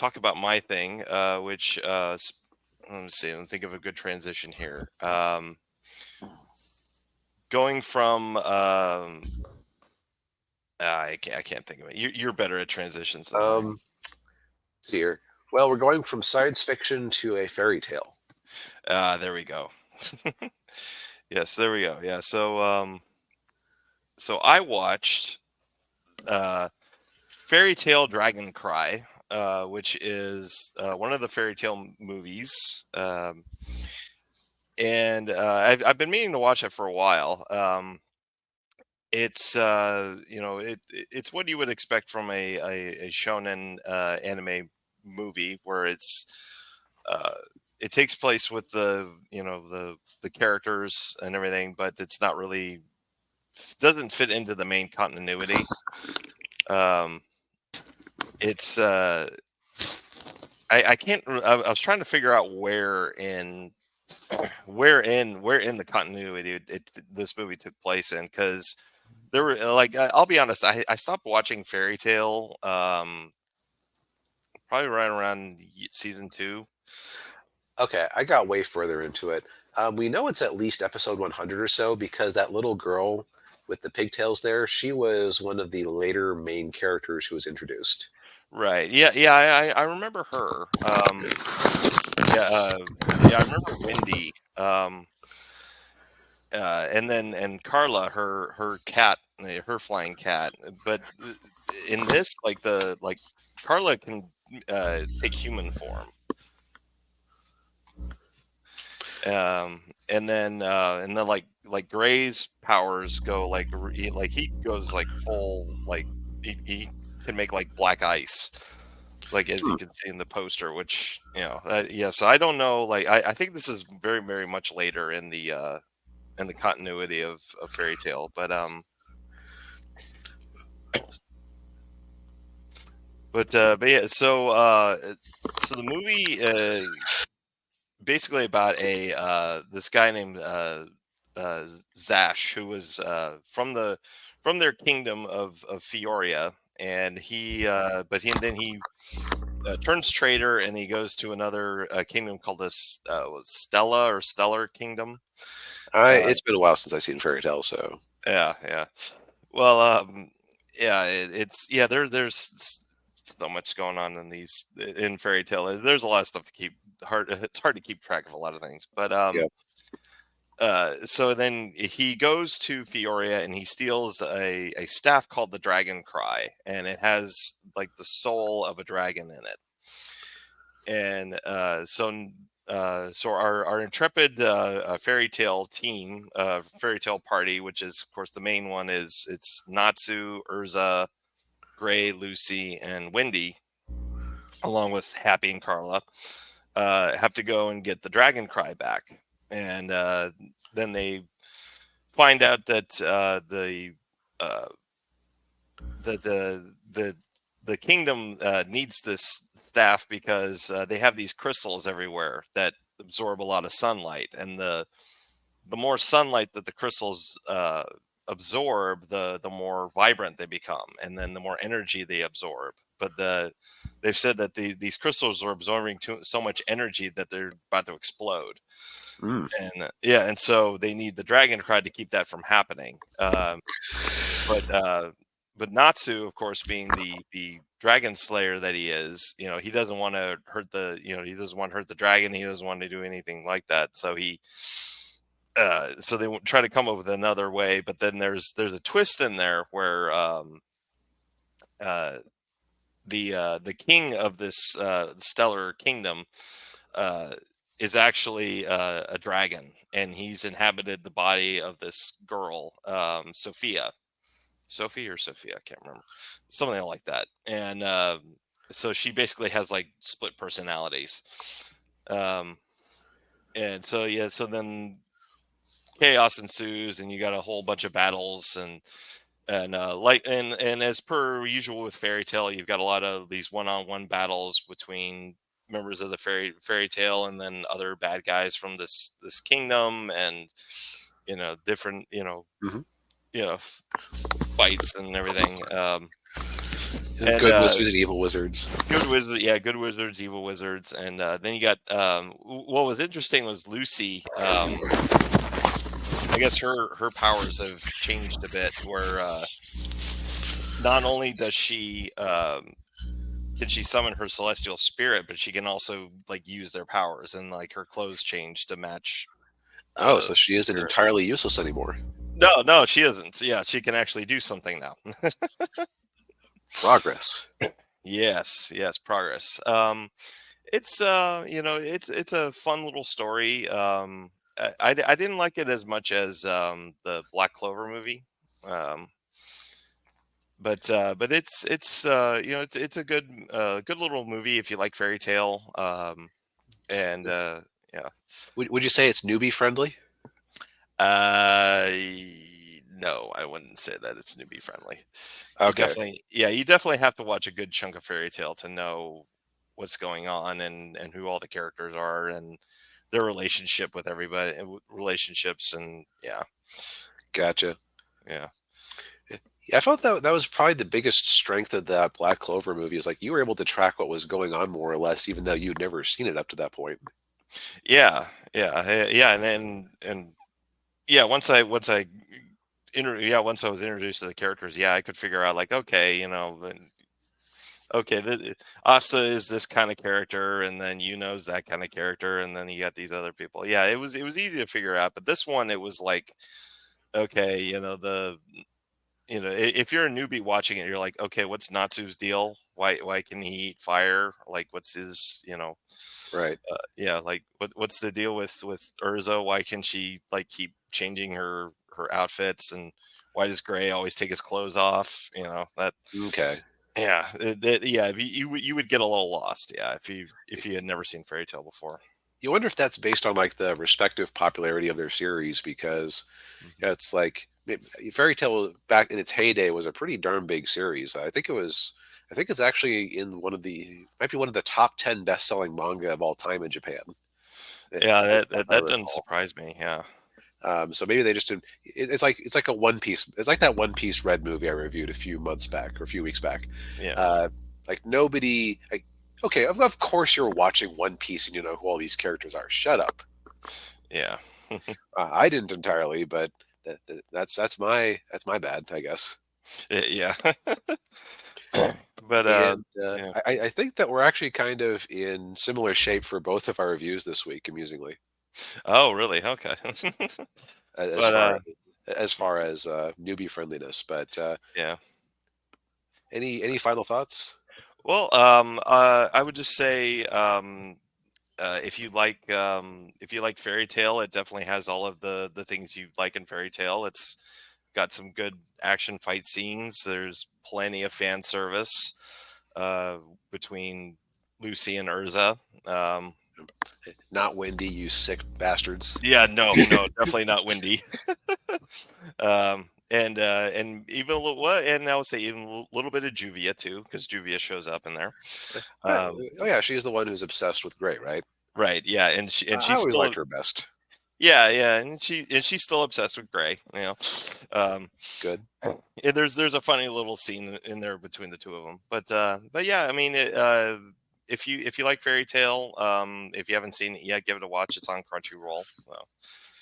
talk about my thing, which let me see. Let me think of a good transition here. Going from I can't think of it. You're better at transitions than I am. See here. Well, we're going from science fiction to a fairy tale. There we go. Yes, there we go. Yeah. So I watched uh, Fairy Tale Dragon Cry, which is one of the fairy tale movies. And I've been meaning to watch it for a while. It's it's what you would expect from a shonen anime movie, where uh, it takes place with the characters and everything, but it's not really doesn't fit into the main continuity. Um, it's I can't. I was trying to figure out where in the continuity this movie took place in, because there were I'll be honest, I stopped watching Fairy Tale probably right around season 2. Okay, I got way further into it. We know it's at least episode 100 or so because that little girl with the pigtails there, she was one of the later main characters who was introduced. Right. Yeah, I remember her. Yeah, yeah, I remember Wendy. And Carla, her cat, her flying cat. But in this, Carla can take human form. And then like Gray's powers go he goes like full, he can make like black ice, like as you Hmm. can see in the poster, which yeah. So I don't know, I think this is very very much later in the continuity of Fairy Tale, but yeah. So the movie basically about a this guy named Zash, who was from their kingdom of Fioria, and then he turns traitor, and he goes to another kingdom called this Stella or Stellar Kingdom. Uh, It's been a while since I've seen fairy tale, so yeah, yeah. Well, yeah, it's yeah. There's so much going on in Fairy Tale. There's a lot of stuff to keep hard. It's hard to keep track of a lot of things, but yeah. so then he goes to Fioria, and he steals a staff called the Dragon Cry, and it has like the soul of a dragon in it. And so our intrepid fairy tale team, fairy tale party, which is of course the main one, it's Natsu, Urza, Gray, Lucy, and Wendy, along with Happy and Carla, have to go and get the Dragon Cry back. And then they find out that uh, the kingdom needs this staff because they have these crystals everywhere that absorb a lot of sunlight, and the more sunlight that the crystals absorb, the more vibrant they become, and then the more energy they absorb. But they've said that these crystals are absorbing so much energy that they're about to explode. Mm. And yeah, and so they need the dragon cry to keep that from happening. But Natsu, of course, being the dragon slayer that he is, he doesn't want to hurt he doesn't want to hurt the dragon. He doesn't want to do anything like that. So they try to come up with another way, but then there's a twist in there where uh, the king of this stellar kingdom uh, is actually a dragon, and he's inhabited the body of this girl, Sophie or Sophia, I can't remember, something like that. And so she basically has like split personalities. Um, and so yeah, so then chaos ensues, and you got a whole bunch of battles, and as per usual with fairy tale, you've got a lot of these one-on-one battles between members of the fairy tale and then other bad guys from this kingdom, and different you know Hmm. fights and everything. And Good wizards and evil wizards. good wizard, yeah, good wizards, evil wizards, and then you got what was interesting was Lucy. I guess her powers have changed a bit, where not only does she can she summon her celestial spirit, but she can also like use their powers, and like her clothes change to match Oh, the so she isn't spirit. entirely useless anymore. No, no, she isn't. Yeah, she can actually do something now. Progress. Yes, yes, progress. It's it's a fun little story. I didn't like it as much as the Black Clover movie. Um, but it's a good little movie if you like fairy tale. And yeah. Would you say it's newbie friendly? Uh, no, I wouldn't say that it's newbie friendly. Okay, You definitely have to watch a good chunk of fairy tale to know what's going on, and who all the characters are, and their relationship with everybody, and relationships, and yeah, gotcha. yeah, Yeah, I felt that was probably the biggest strength of that Black Clover movie is like you were able to track what was going on more or less, even though you'd never seen it up to that point. yeah, and yeah. Once I was introduced to the characters, yeah, I could figure out like, okay, okay, Asta is this kind of character, and then is that kind of character, and then you got these other people. Yeah, it was easy to figure out, but this one it was like, okay, if you're a newbie watching it, you're like, okay, what's Natsu's deal? Why can he eat fire? Like, what's his Right. yeah, like what's the deal with Urza? Why can she like keep changing her outfits, and why does Gray always take his clothes off? That Okay. yeah, yeah, you would get a little lost, yeah, if you had never seen Fairy Tale before. You wonder if that's based on like the respective popularity of their series because Mhm. yeah, it's like Fairy Tale back in its heyday was a pretty darn big series. I think it was. I think it's actually in might be one of the top 10 best-selling manga of all time in Japan, Yeah, as I that doesn't recall. surprise me. Yeah, So maybe they just didn't. It's like a One Piece. It's like that One Piece Red movie I reviewed a few months back or a few weeks back. yeah, Uh, like nobody. Like, okay, of course you're watching One Piece and you know who all these characters are. Shut up. yeah, I didn't entirely, but that's my bad, I guess. yeah. But And yeah. I think that we're actually kind of in similar shape for both of our reviews this week, amusingly, Oh, really? Okay. as But far as newbie friendliness. But yeah. any final thoughts? Well, I would just say, if you like fairy tale, it definitely has all of the things you like in fairy tale. It's got some good action fight scenes. There's plenty of fan service uh, between Lucy and Urza. Um, Not Wendy, you sick bastards. yeah, no, definitely not Windy. And even a little what, and I would say even a little bit of Juvia too, because Juvia shows up in there. Uh, Um, oh yeah, she's the one who's obsessed with Gray, right? right, yeah, and I she's always still liked her best. yeah, and she's still obsessed with Gray. Um, Good. and there's a funny little scene in there between the two of them, but yeah, I mean, if you like fairy tale, if you haven't seen it yet, give it a watch. It's on Crunchyroll. So.